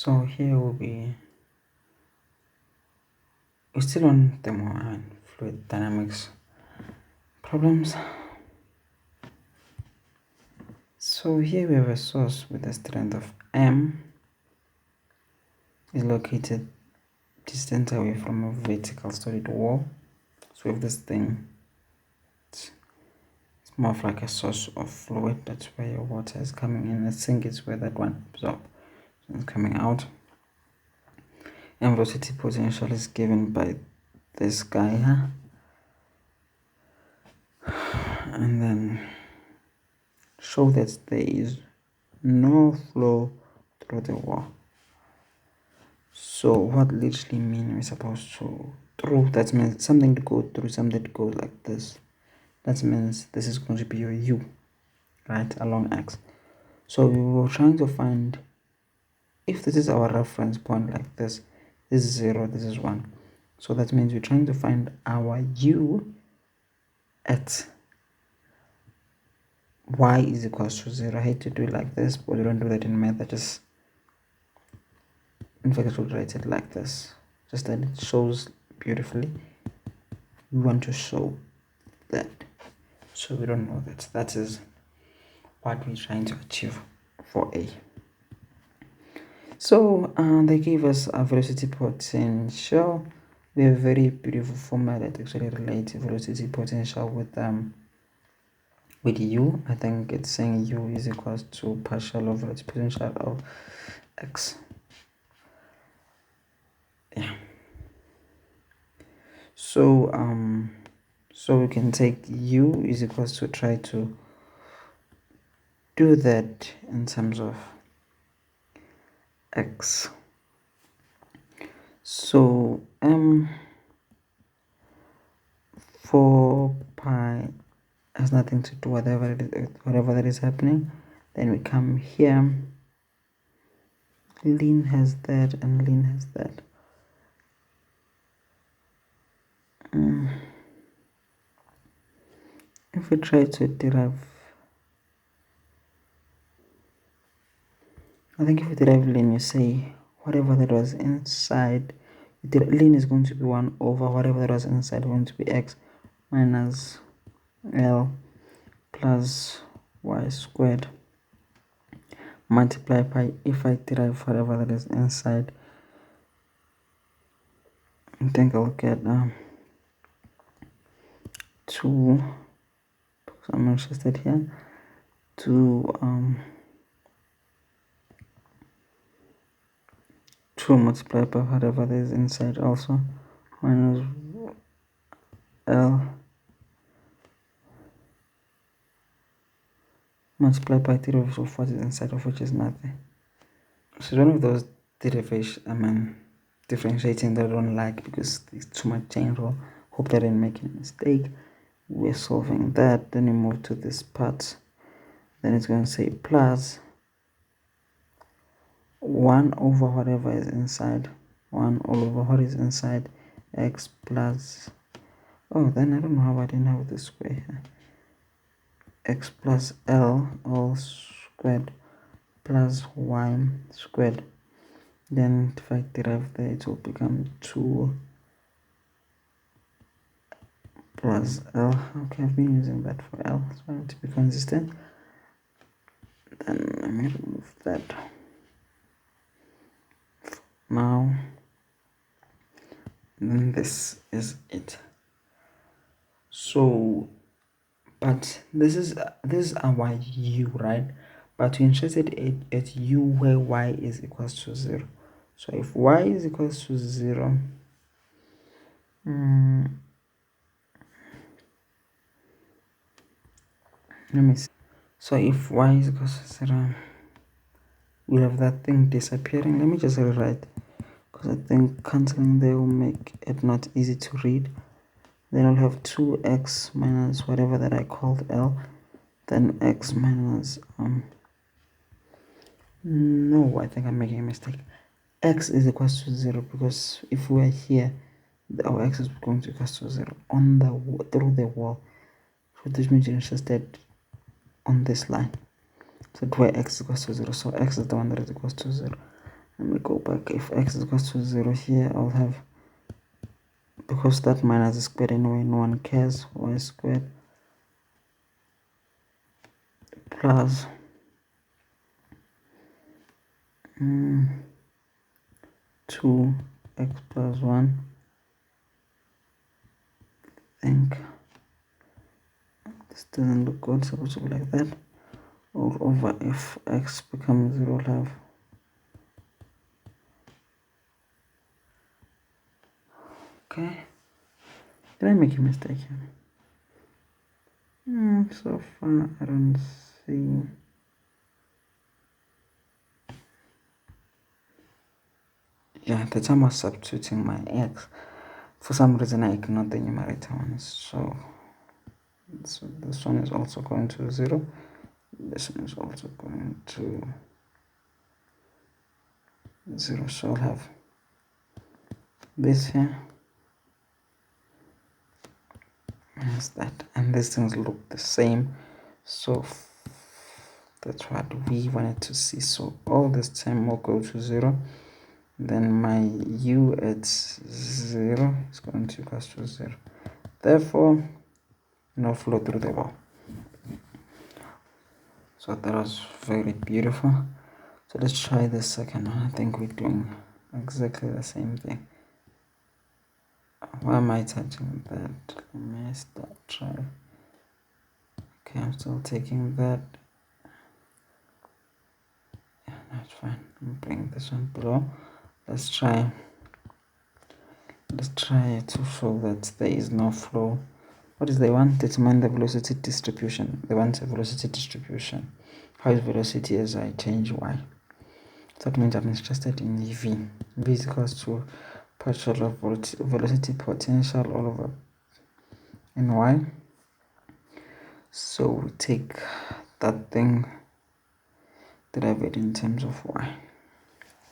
So here we're still on fluid dynamics problems. So here we have a source with a strength of m is located distant away from a vertical solid wall. So we have this thing, it's more of like a source of fluid. That's where your water is coming in. The sink is where that one absorbs. So it's coming out. And velocity potential is given by this guy here. And then show that there is no flow through the wall. So what literally mean we're supposed to through, that means something to go through, something to go like this. That means this is going to be your u, right, along x. So we were trying to find if this is our reference point like this is 0, this is 1. So that means we're trying to find our u at y is equals to 0. I hate to do it like this, but we don't do that in math. In fact, I would write it like this, just that it shows beautifully. We want to show that, so we don't know that. That is what we're trying to achieve for A. So they gave us a velocity potential. We have a very beautiful formula that actually relates velocity potential with u. I think it's saying u is equals to partial of velocity potential of x. Yeah. So so we can take u is equals to try to do that in terms of x. So 4 pi has nothing to do with whatever that is happening. Then we come here, lean has that and lean has that. If we try to derive, I think if we derive lean, you say whatever that was inside, lean is going to be 1 over whatever that was inside, going to be x minus L plus y squared multiply by, if I derive whatever that is inside, I think I'll get 2, because I'm interested here, 2 multiplied by whatever that is inside also, minus L multiplied by derivative of what is inside of which is nothing. So it's one of those differentiating that I don't like because it's too much chain rule. Hope that I didn't make a mistake. We're solving that, then we move to this part, then it's going to say plus 1 over whatever is inside, 1 all over what is inside, x plus, oh, then I don't know how I didn't have this square here, x plus L all squared plus y squared. Then if I derive that, it will become 2 plus L. Okay, I've been using that for L, so I want to be consistent. Then let me remove that. Now, then this is it. So, but this is our u, right? But we're interested at u where y is equals to 0. So if y is equals to 0, let me see. So if y is equals to 0, we'll have that thing disappearing. Let me just rewrite, because I think cancelling there will make it not easy to read. Then I'll have 2x minus whatever that I called L, then x minus no, I think I'm making a mistake. X is equals to 0, because if we're here, our x is going to equal to 0 on the through the wall. So this means you're interested on this line. So where x is equals to 0. So x is the one that is equals to 0. let me go back. If x is equal to 0 here, I'll have, because that minus is squared anyway, no one cares, y squared plus 2x plus 1, I think this doesn't look good, it's supposed to be like that, all over if x becomes 0, I'll have okay. Did I make a mistake here? So far I don't see. Yeah, the time I was substituting my x, for some reason I ignored the numerator one, so this one is also going to 0, this one is also going to 0, so I'll have this here minus that, and these things look the same, so that's what we wanted to see. So all this time will go to 0, then my u at 0 is going to equal to 0, therefore no flow through the wall. So that was very beautiful. So let's try the second one. I think we're doing exactly the same thing. Why am I touching that? Let me start try. Okay, I'm still taking that. Yeah, that's fine. I'm bringing this one below. Let's try to show that there is no flow. What is they want? Determine the velocity distribution. They want a velocity distribution. How is velocity as I change y? That means I'm interested in v. V is equal to partial of velocity potential all over in y. So we take that thing, derive it in terms of y.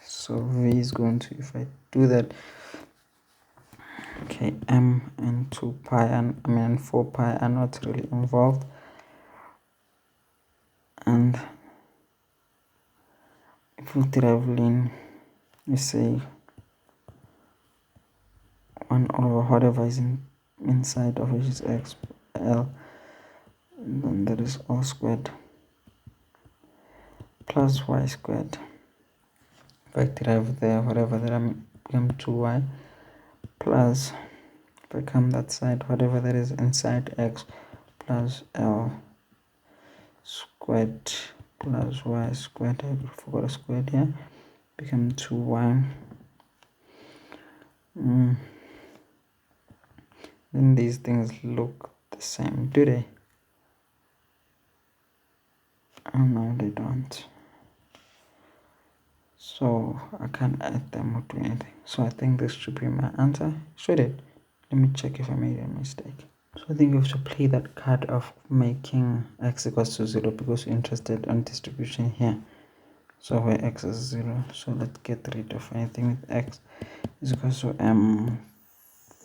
So v is going to, if I do that, okay, m and 2 pi and 4 pi are not really involved, and if we derive in, we say 1 over whatever is inside of which is x l, and then that is all squared plus y squared. If I derive there, whatever that become 2y plus, if I come that side, whatever that is inside x plus l squared plus y squared, I forgot a squared here, become 2y. Then these things look the same, do they? Oh no, they don't. So I can't add them or do anything. So I think this should be my answer. Should it? Let me check if I made a mistake. So I think we have to play that card of making x equals to 0 because we're interested on distribution here. So where x is 0, so let's get rid of anything with x is equals to m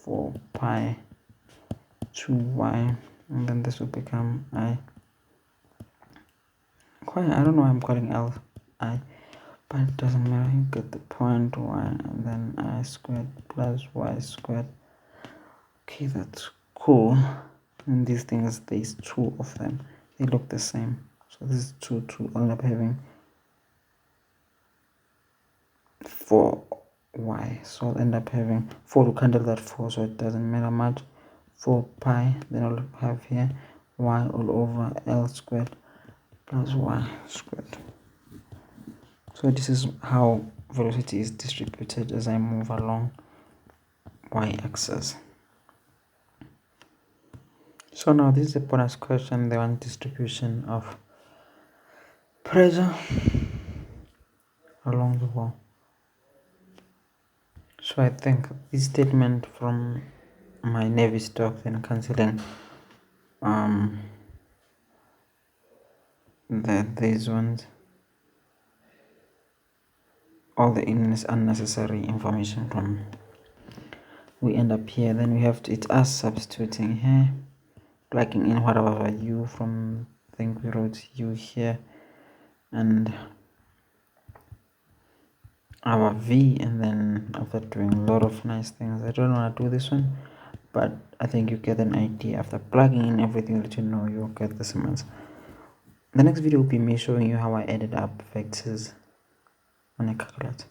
4 pi 2y, and then this will become I. I don't know why I'm calling L I, but it doesn't matter. You get the point. Y and then I squared plus y squared. Okay, that's cool. And these things, there's 2 of them, they look the same. So this is 2 I'll end up having 4y, so I'll end up having 4 to cancel that 4, so it doesn't matter much. 4 pi, then I'll have here y all over l squared plus y squared. So this is how velocity is distributed as I move along y-axis. So now this is a bonus question. They want distribution of pressure along the wall. So I think this statement from my Navy stock, then cancelling these ones, all the unnecessary information from, we end up here. Then we have to, it's us substituting here, plugging in whatever u from, I think we wrote u here, and our V, and then after doing a lot of nice things, I don't want to do this one, but I think you get an idea. After plugging in everything that you know, you'll get the symbols. The next video will be me showing you how I added up vectors on a calculator.